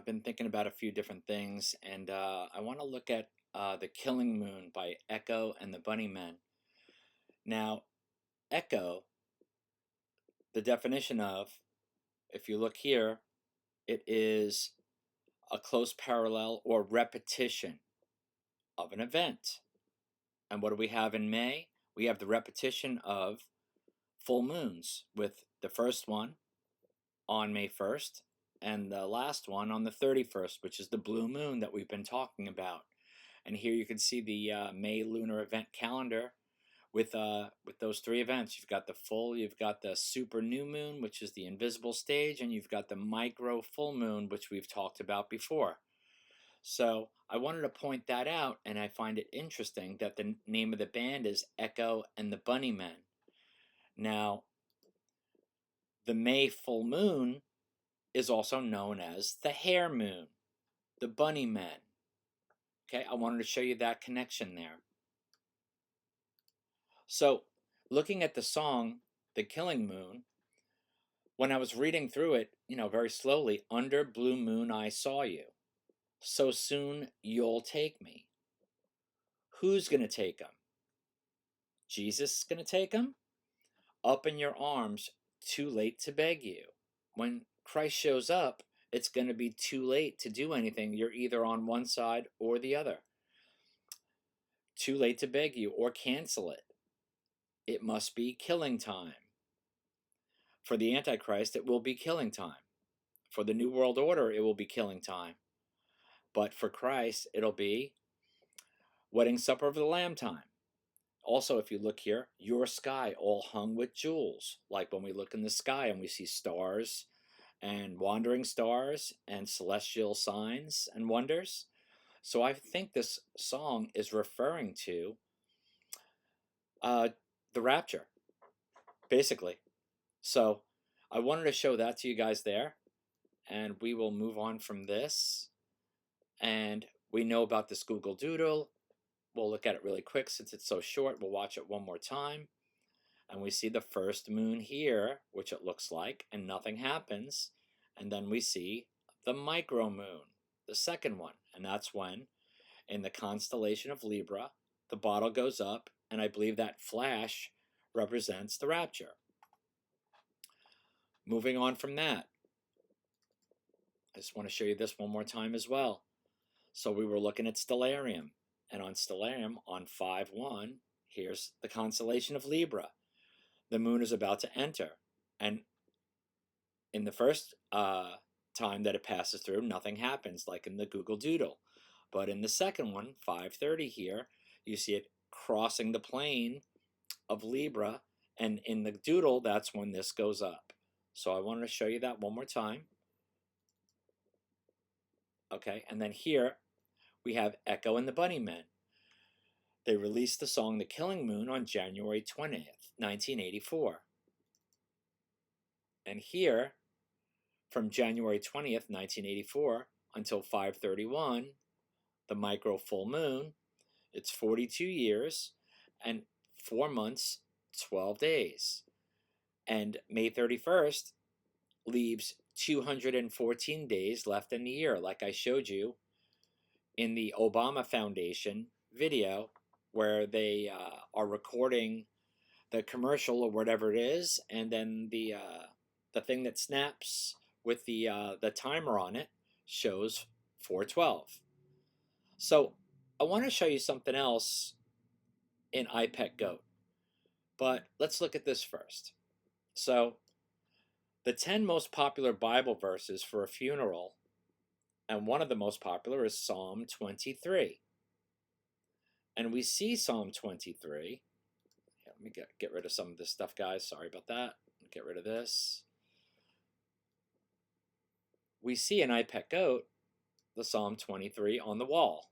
I've been thinking about a few different things, and I want to look at The Killing Moon by Echo and the Bunnymen. Now, echo, the definition of, if you look here, it is a close parallel or repetition of an event. And what do we have in May? We have the repetition of full moons, with the first one on May 1st and the last one on the 31st, which is the blue moon that we've been talking about. And here you can see the May lunar event calendar with those three events. You've got the full, you've got the super new moon, which is the invisible stage, and you've got the micro full moon, which we've talked about before. So I wanted to point that out, and I find it interesting that the name of the band is Echo and the Bunnymen. Now, the May full moon is also known as the hare moon, the Bunnymen. Okay, I wanted to show you that connection there. So, looking at the song, The Killing Moon, when I was reading through it, very slowly, under blue moon I saw you. So soon you'll take me. Who's going to take him? Jesus is going to take him? Up in your arms, too late to beg you. When Christ shows up, it's going to be too late to do anything. You're either on one side or the other. Too late to beg you or cancel it. It must be killing time. For the Antichrist, it will be killing time. For the New World Order, it will be killing time. But for Christ, it'll be wedding supper of the Lamb time. Also, if you look here, your sky all hung with jewels. Like when we look in the sky and we see stars and wandering stars and celestial signs and wonders. So I think this song is referring to the rapture, basically. So I wanted to show that to you guys there, and we will move on from this. And we know about this Google Doodle. We'll look at it really quick since it's so short. We'll watch it one more time. And we see the first moon here, which it looks like, and nothing happens. And then we see the micro moon, the second one. And that's when, in the constellation of Libra, the bottle goes up, and I believe that flash represents the rapture. Moving on from that, I just want to show you this one more time as well. So we were looking at Stellarium, and on Stellarium, on 5-1, here's the constellation of Libra. The moon is about to enter, and in the first time that it passes through, nothing happens, like in the Google Doodle. But in the second one, 5:30 here, you see it crossing the plane of Libra, and in the Doodle, that's when this goes up. So I wanted to show you that one more time. Okay, and then here we have Echo and the Bunnymen. They released the song The Killing Moon on January 20th, 1984. And here, from January 20th, 1984 until 5/31, the micro full moon, it's 42 years and 4 months, 12 days. And May 31st leaves 214 days left in the year, like I showed you in the Obama Foundation video, where they are recording the commercial or whatever it is, and then the thing that snaps with the timer on it shows 4/12. So I want to show you something else in iPet Goat, but let's look at this first. So the 10 most popular Bible verses for a funeral, and one of the most popular is Psalm 23. And we see Psalm 23. Here, let me get rid of some of this stuff, guys. Sorry about that. Get rid of this. We see in iPet Goat the Psalm 23 on the wall.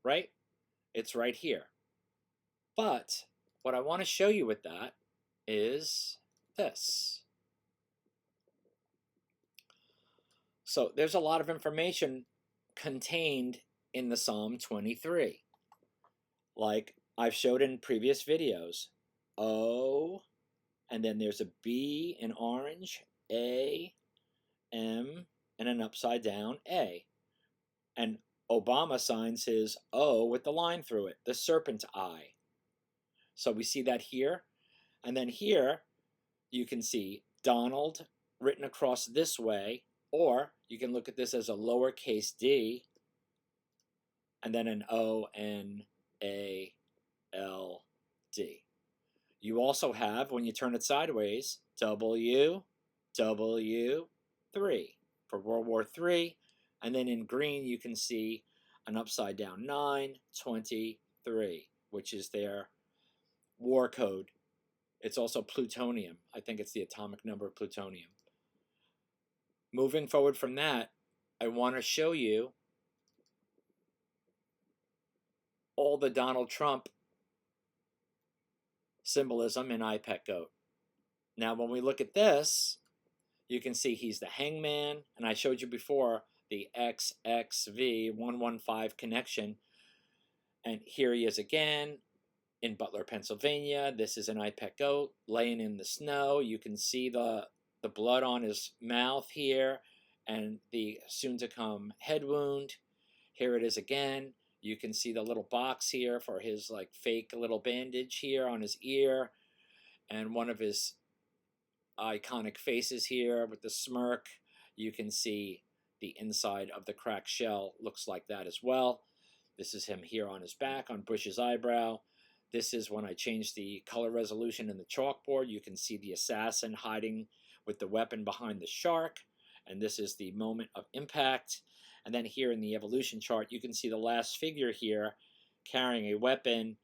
Right? It's right here. But what I want to show you with that is this. So there's a lot of information contained in the Psalm 23. Like I've showed in previous videos. O, and then there's a B in orange, A, M, and an upside down A. And Obama signs his O with the line through it, the serpent eye. So we see that here. And then here, you can see Donald written across this way, or you can look at this as a lowercase d, and then an O-N-A-L-D. You also have, when you turn it sideways, W, W, 3 for World War III. And then in green, you can see an upside down 923, which is their war code. It's also plutonium. I think it's the atomic number of plutonium. Moving forward from that, I want to show you all the Donald Trump symbolism in IPEC GOAT. Now, when we look at this, you can see he's the hangman, and I showed you before the XXV115 connection. And here he is again in Butler, Pennsylvania. This is an IPEC GOAT laying in the snow. You can see the blood on his mouth here and the soon-to-come head wound. Here it is again. You can see the little box here for his like fake little bandage here on his ear, and one of his iconic faces here with the smirk. You can see the inside of the cracked shell looks like that as well. This is him here on his back on Bush's eyebrow. This is when I changed the color resolution in the chalkboard. You can see the assassin hiding with the weapon behind the shark, and this is the moment of impact. And then here in the evolution chart, you can see the last figure here carrying a weapon,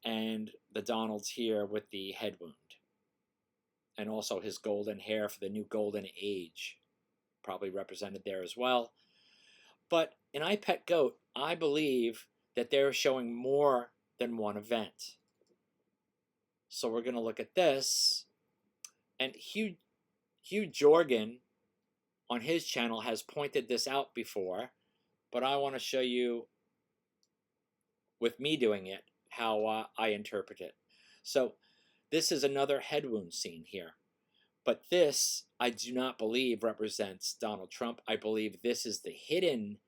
and the Donald's here with the head wound. And also his golden hair for the new golden age, probably represented there as well. But in IPEC GOAT, I believe that they're showing more than one event. So we're going to look at this. And Hugh Jorgen on his channel has pointed this out before, but I want to show you, with me doing it, how I interpret it. So this is another head wound scene here. But this, I do not believe, represents Donald Trump. I believe this is the hidden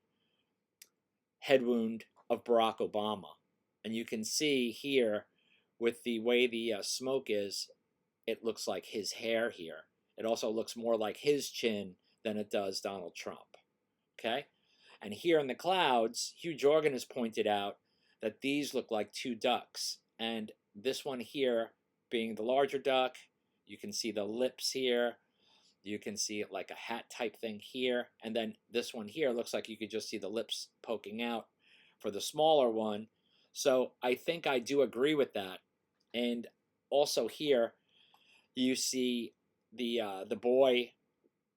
head wound of Barack Obama. And you can see here, with the way the smoke is, it looks like his hair here. It also looks more like his chin than it does Donald Trump. Okay? And here in the clouds, Hugh Jorgen has pointed out that these look like two ducks. And this one here being the larger duck, you can see the lips here. You can see it like a hat type thing here. And then this one here looks like you could just see the lips poking out for the smaller one. So I think I do agree with that. And also here, you see the boy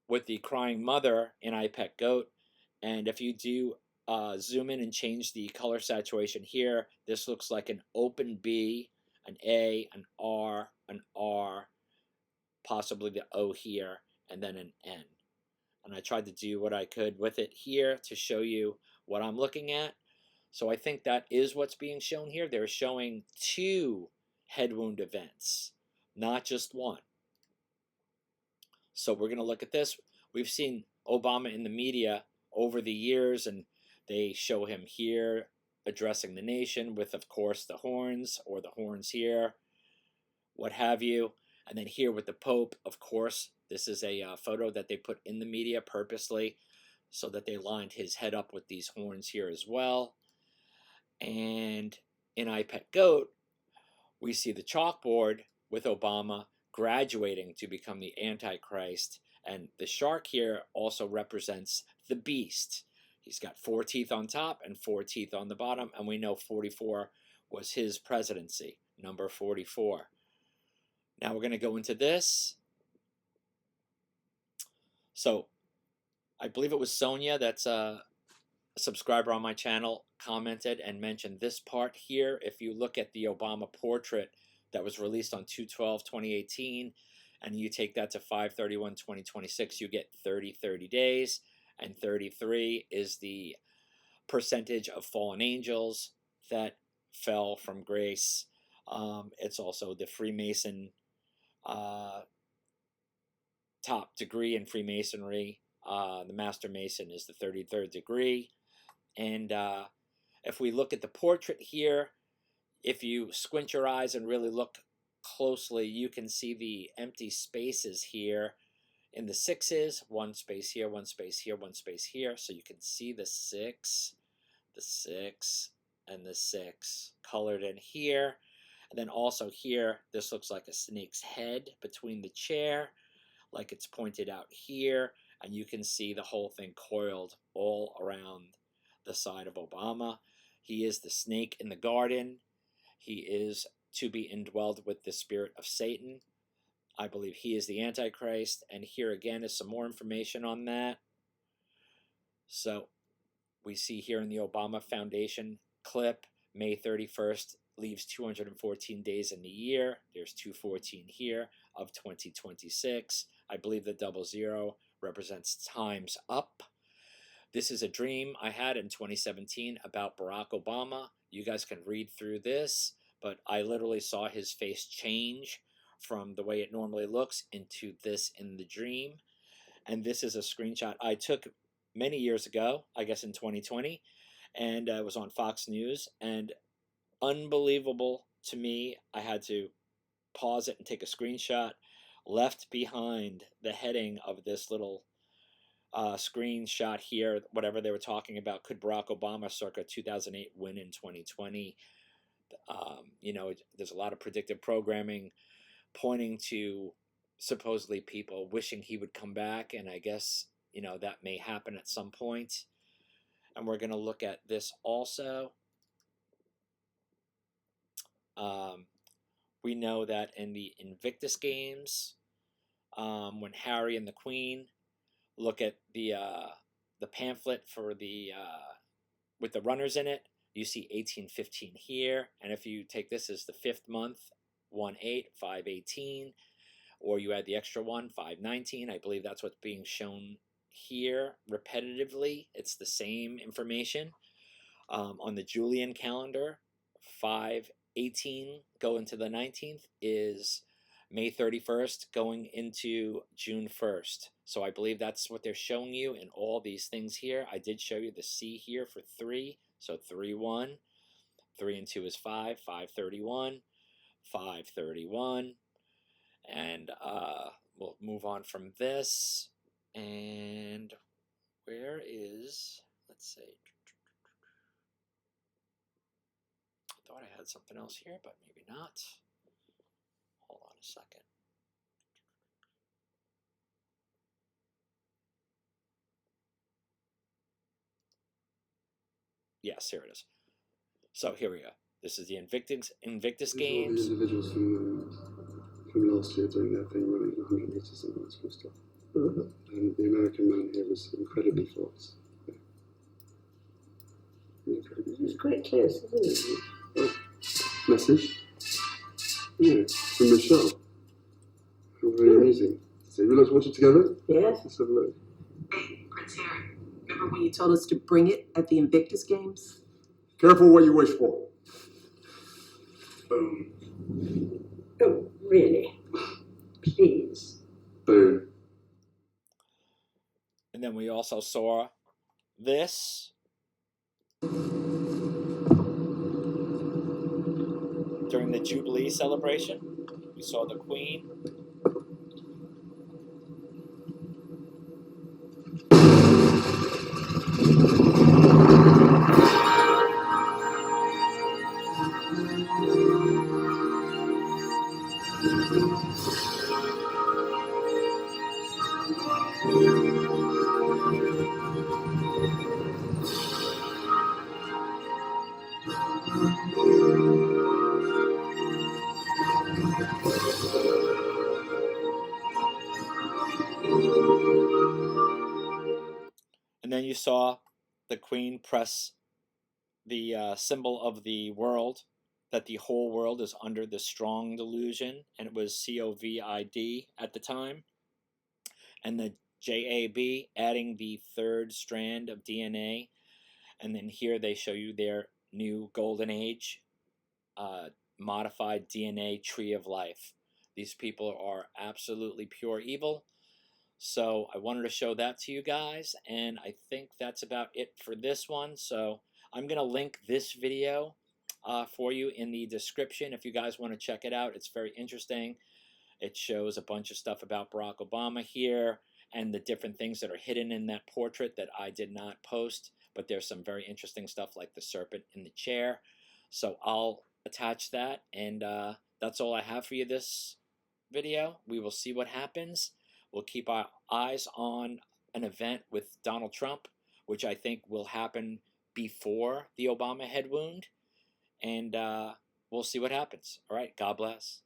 with the crying mother in IPEC GOAT. And if you do zoom in and change the color saturation here, this looks like an open B, an A, an R, possibly the O here, and then an N. And I tried to do what I could with it here to show you what I'm looking at. So I think that is what's being shown here. They're showing two head wound events, not just one. So we're going to look at this. We've seen Obama in the media over the years, and they show him here addressing the nation with, of course, the horns, or the horns here, what have you. And then here with the Pope, of course, this is a photo that they put in the media purposely so that they lined his head up with these horns here as well. And in IPEC GOAT, we see the chalkboard with Obama graduating to become the Antichrist. And the shark here also represents the beast. He's got 4 teeth on top and 4 teeth on the bottom. And we know 44 was his presidency, number 44. Now we're going to go into this. So I believe it was Sonia, that's a subscriber on my channel, commented and mentioned this part here. If you look at the Obama portrait that was released on 2/12/2018, and you take that to 5/31/2026, you get 30 days, and 33 is the percentage of fallen angels that fell from grace. It's also the Freemason top degree in Freemasonry The Master Mason is the 33rd degree. And if we look at the portrait here, if you squint your eyes and really look closely, you can see the empty spaces here in the sixes. One space here, one space here, one space here. So you can see the 6, and the 6 colored in here. And then also here, this looks like a snake's head between the chair, like it's pointed out here. And you can see the whole thing coiled all around the side of Obama. He is the snake in the garden. He is to be indwelled with the spirit of Satan. I believe he is the Antichrist. And here again is some more information on that. So we see here in the Obama Foundation clip, May 31st leaves 214 days in the year. There's 214 here of 2026. I believe the 00 represents time's up. This is a dream I had in 2017 about Barack Obama. You guys can read through this, but I literally saw his face change from the way it normally looks into this in the dream. And this is a screenshot I took many years ago, I guess in 2020, and it was on Fox News, and unbelievable to me. I had to pause it and take a screenshot. Left behind the heading of this little screenshot here, whatever they were talking about, could Barack Obama circa 2008 win in 2020? There's a lot of predictive programming pointing to supposedly people wishing he would come back, and I guess that may happen at some point. And we're going to look at this also. We know that in the Invictus Games, when Harry and the Queen look at the pamphlet for the with the runners in it, you see 1815 here, and if you take this as the 5th month, 1/8, 5/18, or you add the extra one, 5/19, I believe that's what's being shown here repetitively. It's the same information. On the Julian calendar, 5/18 going to the 19th is May 31st going into June 1st. So I believe that's what they're showing you in all these things here. I did show you the C here for 3, so 3/1. 3 and 2 is 5, 5/31, 5/31. And we'll move on from this. And where is, let's see. I thought I had something else here, but maybe not. Hold on a second. Yes, here it is. So here we go. This is the Invictus Games. All the individuals from last year doing their thing, running 100 meters and that sort of stuff. And the American man here was incredibly fast. Yeah. It's quite close, isn't it? Oh, message? Yeah, from Michelle. How very amazing. So we like to watch it together? Yes. Let's have a look. Hey, Prince Harry, remember when you told us to bring it at the Invictus Games? Careful what you wish for. Boom. Oh, really? Please. Boom. And then we also saw this. During the Jubilee celebration, we saw the Queen. And then you saw the Queen press the symbol of the world, that the whole world is under the strong delusion, and it was COVID at the time. And the JAB adding the 3rd strand of DNA. And then here they show you their new golden age modified DNA tree of life. These people are absolutely pure evil. So I wanted to show that to you guys, and I think that's about it for this one. So I'm going to link this video for you in the description if you guys want to check it out. It's very interesting. It shows a bunch of stuff about Barack Obama here and the different things that are hidden in that portrait that I did not post, but there's some very interesting stuff like the serpent in the chair. So I'll attach that, and that's all I have for you this video. We will see what happens. We'll keep our eyes on an event with Donald Trump, which I think will happen before the Obama head wound, and we'll see what happens. All right, God bless.